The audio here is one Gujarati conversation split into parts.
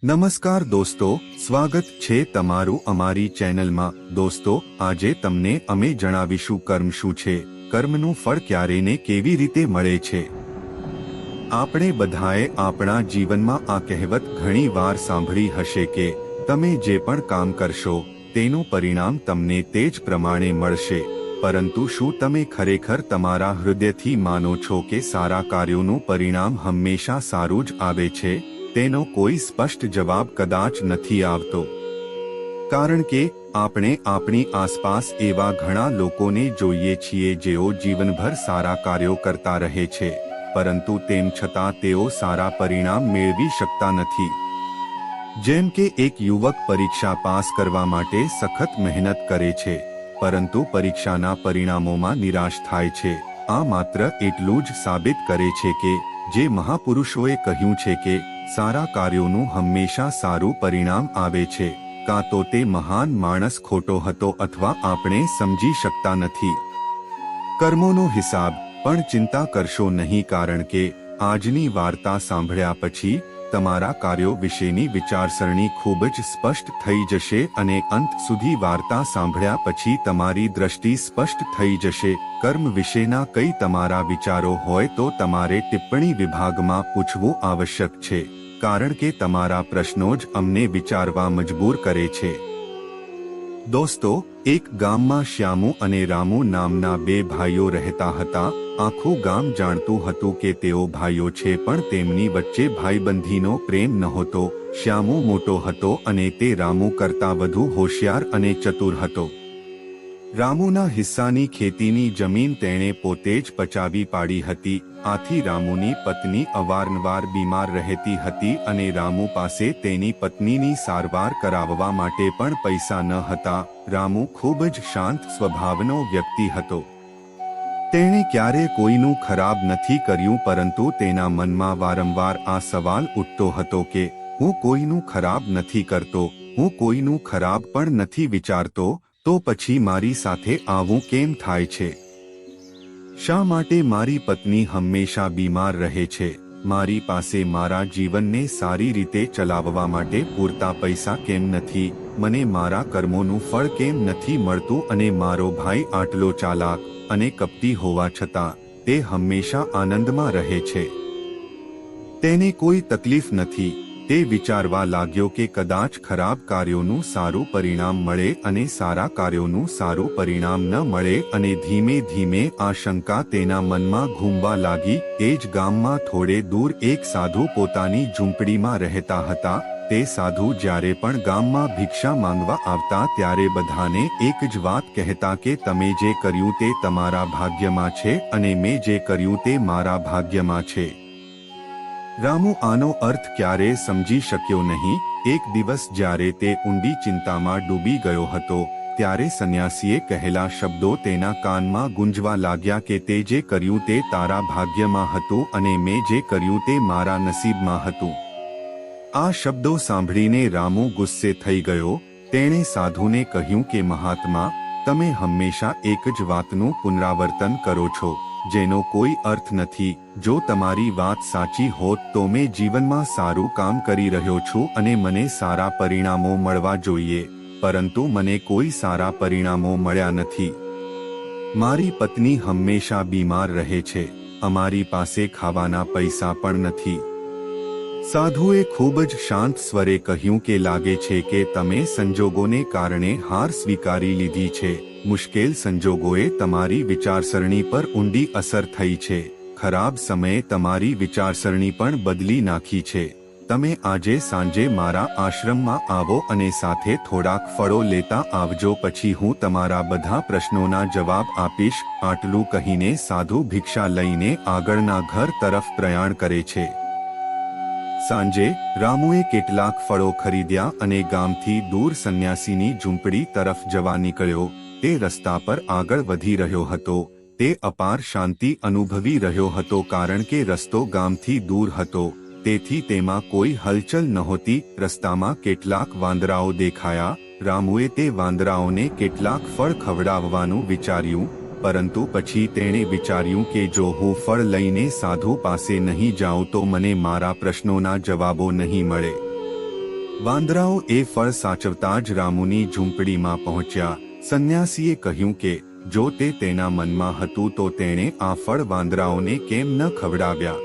નમસ્કાર દોસ્તો, સ્વાગત છે તમારું અમારી ચેનલમાં। દોસ્તો, આજે તમને અમે જણાવીશું કર્મ શું છે, કર્મનું ફળ ક્યારે ને કેવી રીતે મળે છે। આપણે બધાએ આપણા જીવનમાં આ કહેવત ઘણી વાર સાંભળી હશે કે તમે જે પણ કામ કરશો તેનું પરિણામ તમને તે જ પ્રમાણે મળશે। પરંતુ શું તમે ખરેખર તમારા હૃદયથી માનો છો કે સારા કાર્યોનું પરિણામ હંમેશા સારું જ આવે છે? તેનો કોઈ સ્પષ્ટ જવાબ કદાચ નથી આવતો, કારણ કે આપણે આપણી આસપાસ એવા ઘણા લોકોને જોઈએ છીએ જેઓ જીવનભર સારા કાર્યો કરતા રહે છે, પરંતુ તેમ છતાં તેઓ સારા પરિણામ મેળવી શકતા નથી। જેમ કે એક યુવક પરીક્ષા પાસ કરવા માટે સખત મહેનત કરે છે, પરંતુ પરીક્ષાના પરિણામોમાં નિરાશ થાય છે। આ માત્ર એટલું જ સાબિત કરે છે કે જે મહાપુરુષોએ કહ્યું છે કે સારા કાર્યોનું હંમેશા સારું પરિણામ આવે છે, કાં તો તે મહાન માણસ ખોટો હતો અથવા આપણે સમજી શકતા નથી। કર્મોનો હિસાબ પણ ચિંતા કરશો નહીં, કારણ કે આજની વાર્તા સાંભળ્યા પછી તમારા કાર્યો વિશેની વિચારસરણી ખૂબ જ સ્પષ્ટ થઈ જશે અને અંત સુધી વાર્તા સાંભળ્યા પછી તમારી દ્રષ્ટિ સ્પષ્ટ થઈ જશે। કર્મ વિશેના કઈ તમારા વિચારો હોય તો તમારે ટિપ્પણી વિભાગમાં પૂછવું આવશ્યક છે, કારણ કે તમારા પ્રશ્નો જ અમને વિચારવા મજબૂર કરે છે। દોસ્તો, એક ગામમાં શ્યામુ અને રામુ નામના બે ભાઈઓ રહેતા હતા। આખું ગામ જાણતું હતું કે તેઓ ભાઈઓ છે, પણ તેમની વચ્ચે ભાઈબંધીનો પ્રેમ નહોતો। શ્યામુ મોટો હતો અને તે રામુ કરતાં વધુ હોશિયાર અને ચતુર હતો। રામુના હિસ્સાની ખેતીની જમીન તેણે પોતે જ પચાવી પાડી હતી। આથી રામુની પત્ની અવારનવાર બીમાર રહેતી હતી અને રામુ પાસે તેની પત્નીની સારવાર કરાવવા માટે પણ પૈસા ન હતા। રામુ ખૂબ જ શાંત સ્વભાવનો વ્યક્તિ હતો। તેણે ક્યારે કોઈનું ખરાબ નથી કર્યું, પરંતુ તેના મનમાં વારંવાર આ સવાલ ઉઠતો હતો કે હું કોઈનું ખરાબ નથી કરતો, હું કોઈનું ખરાબ પણ નથી વિચારતો, તો પછી મારી સાથે આવું કેમ થાય છે? શા માટે મારી પત્ની હંમેશા બીમાર રહે છે? મારી પાસે મારા જીવનને સારી રીતે ચલાવવા માટે પૂરતા પૈસા કેમ નથી? મને મારા કર્મોનું ફળ કેમ નથી મળતું? અને મારો ભાઈ આટલો ચાલાક અને કપટી હોવા છતાં તે હંમેશા આનંદમાં રહે છે, તેને કોઈ તકલીફ નથી। તે વિચારવા લાગ્યો કે કદાચ ખરાબ કાર્યોનું સારું પરિણામ મળે અને સારા કાર્યોનું સારું પરિણામ ન મળે, અને ધીમે ધીમે આ શંકા તેના મનમાં ઘૂમવા લાગી। એ જ ગામમાં થોડે દૂર એક સાધુ પોતાની ઝૂંપડીમાં રહેતા હતા। તે સાધુ જ્યારે પણ ગામમાં ભિક્ષા માંગવા આવતા ત્યારે બધાને એક જ વાત કહેતા કે તમે જે કર્યું તે તમારા ભાગ્યમાં છે અને મેં જે કર્યું તે મારા ભાગ્યમાં છે। રામુ આનો અર્થ ક્યારેય સમજી શક્યો નહીં। એક દિવસ જ્યારે તે ઊંડી ચિંતામાં ડૂબી ગયો હતો ત્યારે સંન્યાસીએ કહેલા શબ્દો તેના કાનમાં ગુંજવા લાગ્યા કે તે જે કર્યું તે તારા ભાગ્યમાં હતું અને મેં જે કર્યું તે મારા નસીબમાં હતું। આ શબ્દો સાંભળીને રામુ ગુસ્સે થઈ ગયો। તેણે સાધુને કહ્યું કે મહાત્મા, તમે હંમેશા એક જ વાતનું પુનરાવર્તન કરો છો, જેનો કોઈ અર્થ નથી। જો તમારી વાત સાચી હોત તો મેં જીવનમાં સારું કામ કરી રહ્યો છું અને મને સારા પરિણામો મળવા જોઈએ, પરંતુ મને કોઈ સારા પરિણામો મળ્યા નથી। મારી પત્ની હંમેશા બીમાર રહે છે, અમારી પાસે ખાવાના પૈસા પણ નથી। સાધુએ ખૂબ જ શાંત સ્વરે કહ્યું કે લાગે છે કે તમે સંજોગોને કારણે હાર સ્વીકારી લીધી છે। મુશ્કેલ સંજોગોએ તમારી વિચારસરણી પર ઊંડી અસર થઈ છે। ખરાબ સમયે તમારી વિચારસરણી પણ બદલી નાખી છે। તમે આજે સાંજે મારા આશ્રમમાં આવો અને સાથે થોડાક ફળો લેતા આવજો, પછી હું તમારા બધા પ્રશ્નોના જવાબ આપીશ। આટલું કહીને સાધુ ભિક્ષા લઈને આગળના ઘર તરફ પ્રયાણ કરે છે। સાંજે રામુએ કેટલાક ફળો ખરીદ્યા અને ગામથી દૂર સંન્યાસીની ઝૂંપડી તરફ જવા નીકળ્યો। તે રસ્તા પર આગળ વધી રહ્યો હતો। તે અપાર શાંતિ અનુભવી રહ્યો હતો, કારણ કે રસ્તો ગામથી દૂર હતો, તેથી તેમાં કોઈ હલચલ નહોતી। રસ્તામાં કેટલાક વાંદરાઓ દેખાયા। રામુએ તે વાંદરાઓને કેટલાક ફળ ખવડાવવાનું વિચાર્યું, પરંતુ પછી તેણે વિચાર્યું કે જો હું ફળ લઈને સાધુ પાસે નહીં જાઉં તો મને મારા પ્રશ્નોના જવાબો નહીં મળે। વાંદરાઓ એ ફળ સાચવતા જ રામુની ઝૂંપડીમાં પહોંચ્યા. સંન્યાસીએ કહ્યું કે જો તે તેના મનમાં હતું તો તેણે આ ફળ વાંદરાઓને કેમ ન ખવડાવ્યા.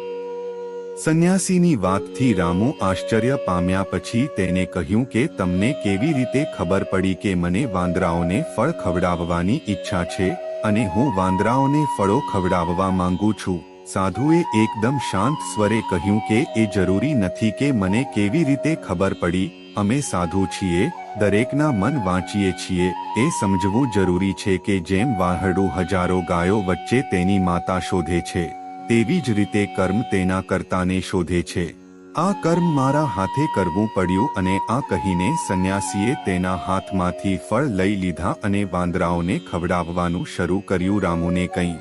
સંન્યાસીની વાતથી રામુ આશ્ચર્ય પામ્યા. પછી તેને કહ્યું કે તમને કેવી રીતે ખબર પડી કે મને વાંદરાઓને ફળ ખવડાવવાની ઈચ્છા છે અને હું વાંદરાઓને ફળો ખવડાવવા માંગુ છું? સાધુએ એકદમ શાંત સ્વરે કહ્યું કે એ જરૂરી નથી કે મને કેવી રીતે ખબર પડી. અમે સાધુ છીએ, દરેકના મન વાંચીએ છીએ. એ સમજવું જરૂરી છે કે જેમ વાહડું હજારો ગાયો વચ્ચે તેની માતા શોધે છે, તેવી જ રીતે કર્મ તેના કર્તાને શોધે છે. આ કર્મ મારા હાથે કરવું પડ્યું. અને આ કહીને સંન્યાસીએ તેના હાથમાંથી ફળ લઈ લીધા અને વાંદરાઓને ખવડાવવાનું શરૂ કર્યું. રામુને કંઈ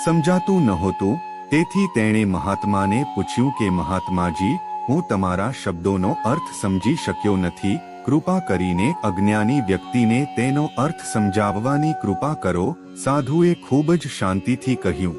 સમજાતું નહોતું, તેથી તેણે મહાત્માને પૂછ્યું કે મહાત્માજી, હું તમારા શબ્દોનો અર્થ સમજી શક્યો નથી. કૃપા કરીને અજ્ઞાની વ્યક્તિને તેનો અર્થ સમજાવવાની કૃપા કરો. સાધુએ ખૂબ જ શાંતિથી કહ્યું.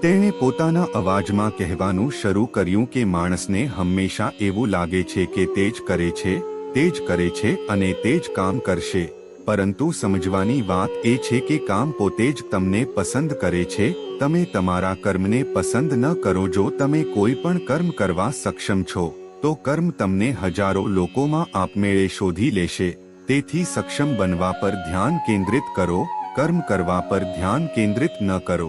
તેણે પોતાના અવાજમાં કહેવાનું શરૂ કર્યું કે માણસને હંમેશા એવું લાગે છે કે તે જ કરે છે, તે જ કરે છે અને તે જ કામ કરશે. પરંતુ સમજવાની વાત એ છે કે કામ પોતે જ તમને પસંદ કરે છે. તમે તમારા કર્મને પસંદ ન કરો. જો તમે કોઈ પણ કર્મ કરવા સક્ષમ છો તો કર્મ તમને હજારો લોકોમાં આપમેળે શોધી લેશે. તેથી સક્ષમ બનવા પર ધ્યાન કેન્દ્રિત કરો, કર્મ કરવા પર ધ્યાન કેન્દ્રિત ન કરો.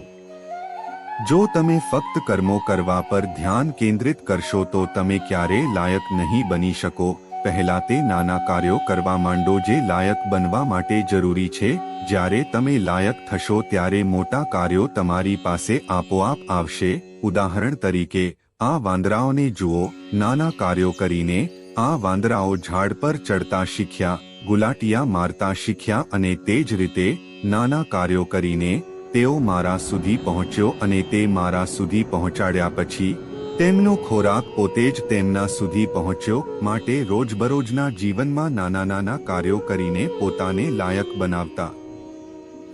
જો તમે ફક્ત કર્મો કરવા પર ધ્યાન કેન્દ્રિત કરશો તો તમે ક્યારેય લાયક નહીં બની શકો. પહેલા તે નાના કાર્યો કરવા માંડો જે લાયક બનવા માટે જરૂરી છે. જ્યારે તમે લાયક થશો ત્યારે મોટા કાર્યો તમારી પાસે આપોઆપ આવશે. ઉદાહરણ તરીકે આ વાંદરાઓને જુઓ. નાના કાર્યો કરીને આ વાંદરાઓ ઝાડ પર ચડતા શીખ્યા, ગુલાટિયા મારતા શીખ્યા અને તે જ રીતે નાના કાર્યો કરીને તેઓ મારા સુધી પહોંચ્યો અને તે મારા સુધી પહોંચાડ્યા પછી તેમનો ખોરાક પોતે જ તેમના સુધી પહોંચ્યો. માટે રોજબરોજના જીવનમાં નાના નાના કાર્યો કરીને પોતાને લાયક બનાવતા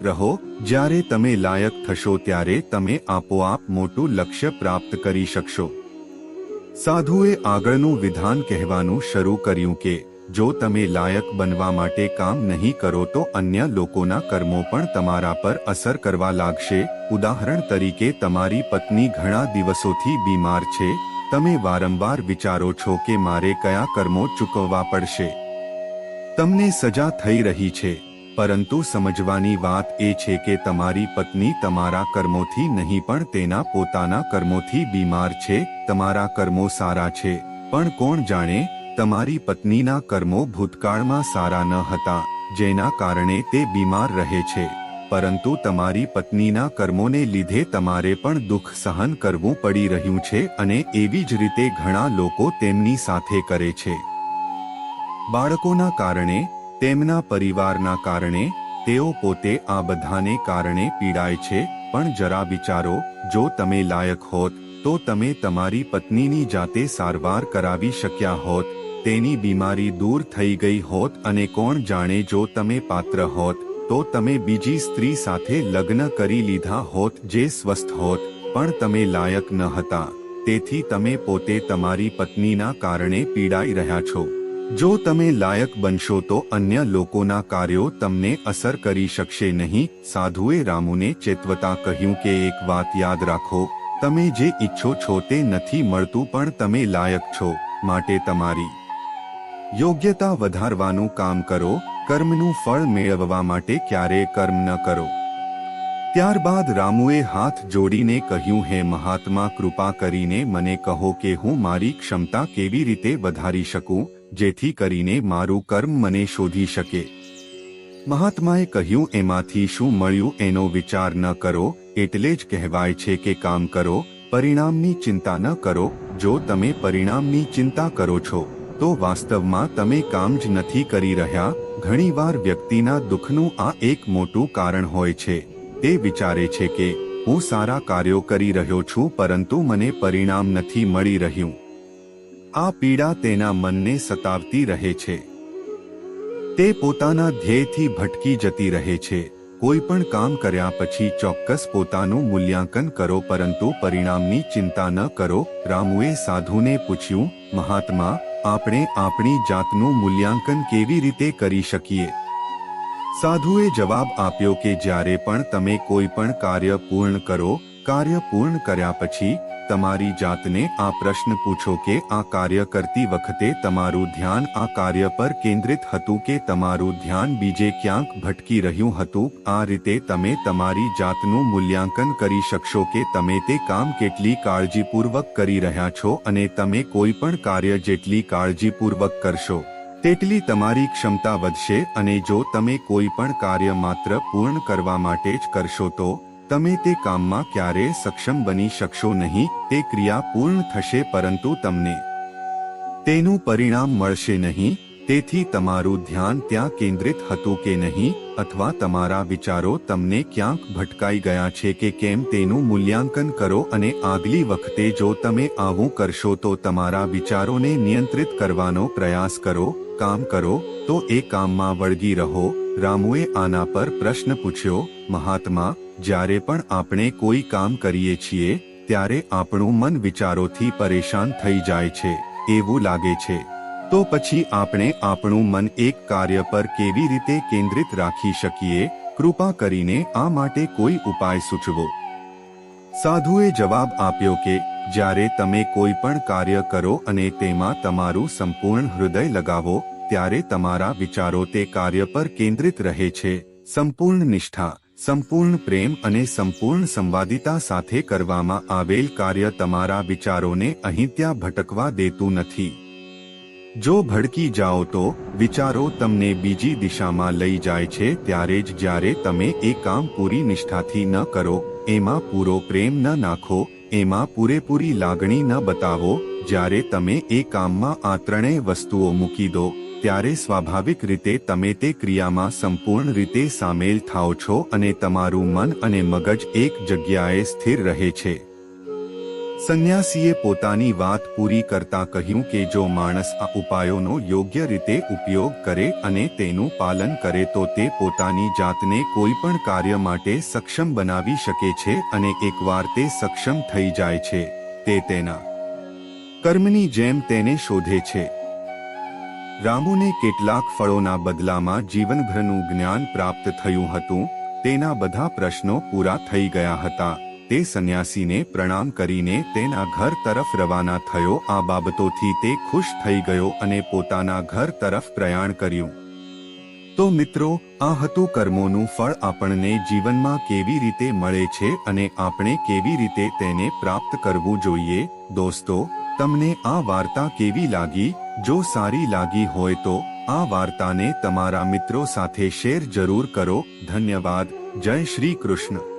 રહો. જ્યારે તમે લાયક થશો ત્યારે તમે આપોઆપ મોટું લક્ષ્ય પ્રાપ્ત કરી શકશો. સાધુએ આગળનું વિધાન કહેવાનું શરૂ કર્યું કે જો તમે લાયક બનવા માટે કામ નહીં કરો તો અન્ય લોકોના કર્મો પણ તમારા પર અસર કરવા લાગશે. ઉદાહરણ તરીકે તમારી પત્ની ઘણા દિવસોથી બીમાર છે. તમે વારંવાર વિચારો છો કે મારે કયા કર્મો ચૂકવવા પડશે. તમને સજા થઈ રહી છે. પરંતુ સમજવાની વાત એ છે કે તમારી પત્ની તમારા કર્મોથી નહીં પણ તેના પોતાના કર્મોથી બીમાર છે. તમારા કર્મો સારા છે, પણ કોણ જાણે તમારી પત્નીના કર્મો ભૂતકાળમાં સારા ન હતા, જેના કારણે તે બીમાર રહે છે. પરંતુ તમારી પત્નીના કર્મોને લીધે તમારે પણ દુઃખ સહન કરવું પડી રહ્યું છે અને એવી જ રીતે ઘણા લોકો તેમની સાથે કરે છે. બાળકોના કારણે, તેમના પરિવારના કારણે, તેઓ પોતે આ બધાને કારણે પીડાય છે. પણ જરા વિચારો, જો તમે લાયક હોત તો તમે તમારી પત્નીની જાતે સારવાર કરાવી શક્યા હોત, તેની બીમારી દૂર થઈ ગઈ હોત અને કોણ જાણે જો તમે પાત્ર હોત તો તમે બીજી સ્ત્રી સાથે લગ્ન કરી લીધા હોત જે સ્વસ્થ હોત. પણ તમે લાયક ન હતા, તેથી તમે પોતે તમારી પત્નીના કારણે પીડાઈ રહ્યા છો. જો તમે લાયક બનશો તો અન્ય લોકોના કાર્યો તમને અસર કરી શકશે નહીં. સાધુએ રામુને ચેતવતા કહ્યું કે એક વાત યાદ રાખો, તમે જે ઈચ્છો છો તે નથી મળતું, પણ તમે લાયક છો. માટે તમારી યોગ્યતા વધારવાનું કામ કરો. કર્મનું ફળ મેળવવા માટે ક્યારેય કર્મ ન કરો. ત્યારબાદ રામુએ હાથ જોડીને કહ્યું, હે મહાત્મા, કૃપા કરીને મને કહો કે હું મારી ક્ષમતા કેવી રીતે વધારી શકું જેથી કરીને મારું કર્મ મને શોધી શકે. મહાત્માએ કહ્યું, એમાંથી શું મળ્યું એનો વિચાર ન કરો. એટલે જ કહેવાય છે કે કામ કરો, પરિણામની ચિંતા ન કરો. જો તમે પરિણામની ચિંતા કરો છો તો વાસ્તવમાં તમે કામ જ નથી કરી રહ્યા. ઘણીવાર વ્યક્તિના દુઃખનું આ એક મોટું કારણ હોય છે. તે વિચારે છે કે હું સારા કાર્યો કરી રહ્યો છું પરંતુ મને પરિણામ નથી મળી રહ્યું. આ પીડા તેના મનને સતાવતી રહે છે. તે પોતાના ધ્યેયથી ભટકી જતી રહે છે. કોઈ પણ કામ કર્યા પછી ચોક્કસ પોતાનું મૂલ્યાંકન કરો પરંતુ પરિણામની ચિંતા ન કરો. રામુએ સાધુને પૂછ્યું, મહાત્મા, આપણે આપણી જાતનું મૂલ્યાંકન કેવી રીતે કરી શકીએ? સાધુએ જવાબ આપ્યો કે જ્યારે પણ તમે કોઈ પણ કાર્ય પૂર્ણ કરો, કાર્ય પૂર્ણ કર્યા પછી તમારી જાતને આ પ્રશ્ન પૂછો કે આ કાર્ય કરતી વખતે તમારું ધ્યાન આ કાર્ય પર કેન્દ્રિત હતું કે તમારું ધ્યાન બીજે ક્યાંક ભટકી રહ્યું હતું. આ રીતે તમે તમારી જાતનું મૂલ્યાંકન કરી શકશો કે તમે તે કામ કેટલી કાળજીપૂર્વક કરી રહ્યા છો, અને તમે કોઈ પણ કાર્ય જેટલી કાળજીપૂર્વક કરશો તેટલી તમારી ક્ષમતા વધશે. અને જો તમે કોઈ પણ કાર્ય માત્ર પૂર્ણ કરવા માટે જ કરશો તો તમે તે કામમાં ક્યારેય સક્ષમ બની શકશો નહીં. તે ક્રિયા પૂર્ણ થશે પરંતુ તમને તેનું પરિણામ મળશે નહીં. તેથી તમારું ધ્યાન ત્યાં કેન્દ્રિત હતું કે નહીં, અથવા તમારા વિચારો તમને ક્યાંક ભટકાઈ ગયા છે કે કેમ તેનું મૂલ્યાંકન કરો. અને આગલી વખતે જો તમે આવું કરશો તો તમારા વિચારોને નિયંત્રિત કરવાનો પ્રયાસ કરો. કામ કરો તો એ કામમાં વળગી રહો. રામુએ આના પર પ્રશ્ન પૂછ્યો, મહાત્મા, જ્યારે પણ આપણે કોઈ કામ કરીએ છીએ ત્યારે આપણું મન વિચારોથી પરેશાન થઈ જાય છે, એવું લાગે છે. તો પછી આપણે આપણું મન એક કાર્ય પર કેવી રીતે કેન્દ્રિત રાખી શકીએ? કૃપા કરીને આ માટે કોઈ ઉપાય સૂચવો. સાધુએ જવાબ આપ્યો કે જ્યારે તમે કોઈ પણ કાર્ય કરો અને તેમાં તમારું સંપૂર્ણ હૃદય લગાવો ત્યારે તમારા વિચારો તે કાર્ય પર કેન્દ્રિત રહે છે. સંપૂર્ણ નિષ્ઠા, સંપૂર્ણ પ્રેમ અને સંપૂર્ણ સંવાદિતા સાથે કરવામાં આવેલ કાર્ય તમારા વિચારોને અહીં ત્યાં ભટકવા દેતું નથી. જો ભડકી જાઓ તો વિચારો તમને બીજી દિશામાં લઈ જાય છે. ત્યારે જ જ્યારે તમે એ કામ પૂરી નિષ્ઠાથી ન કરો, એમાં પૂરો પ્રેમ ન નાખો, એમાં પૂરેપૂરી લાગણી ન બતાવો, જ્યારે તમે એ કામમાં આ ત્રણેય વસ્તુઓ મૂકી દો ત્યારે સ્વાભાવિક રીતે તમે તે ક્રિયામાં સંપૂર્ણ રીતે સામેલ થાઓ છો અને તમારું મન અને મગજ એક જગ્યાએ સ્થિર રહે છે. સંન્યાસીએ પોતાની વાત પૂરી કરતા કહ્યું કે જો માણસ આ ઉપાયોનો યોગ્ય રીતે ઉપયોગ કરે અને તેનું પાલન કરે તો તે પોતાની જાતને કોઈ પણ કાર્ય માટે સક્ષમ બનાવી શકે છે. અને એકવાર તે સક્ષમ થઈ જાય છે, તે તેના કર્મની જેમ તેને શોધે છે. રામુને કેટલાક ફળોના બદલામાં જીવનભરનું જ્ઞાન પ્રાપ્ત થયું હતું. તેના બધા પ્રશ્નો પૂરા થઈ ગયા હતા. તે સંન્યાસીને પ્રણામ કરીને તેના ઘર તરફ રવાના થયો. આ બાબતોથી તે ખુશ થઈ ગયો અને પોતાના ઘર તરફ પ્રયાણ કર્યું. તો મિત્રો, આ હતું કર્મોનું ફળ આપણને જીવનમાં કેવી રીતે મળે છે અને આપણે કેવી રીતે તેને પ્રાપ્ત કરવું જોઈએ. દોસ્તો, તમને આ વાર્તા કેવી લાગી? જો સારી લાગી હોય તો આ વાર્તાને તમારા મિત્રો સાથે શેર જરૂર કરો. ધન્યવાદ. જય શ્રી કૃષ્ણ.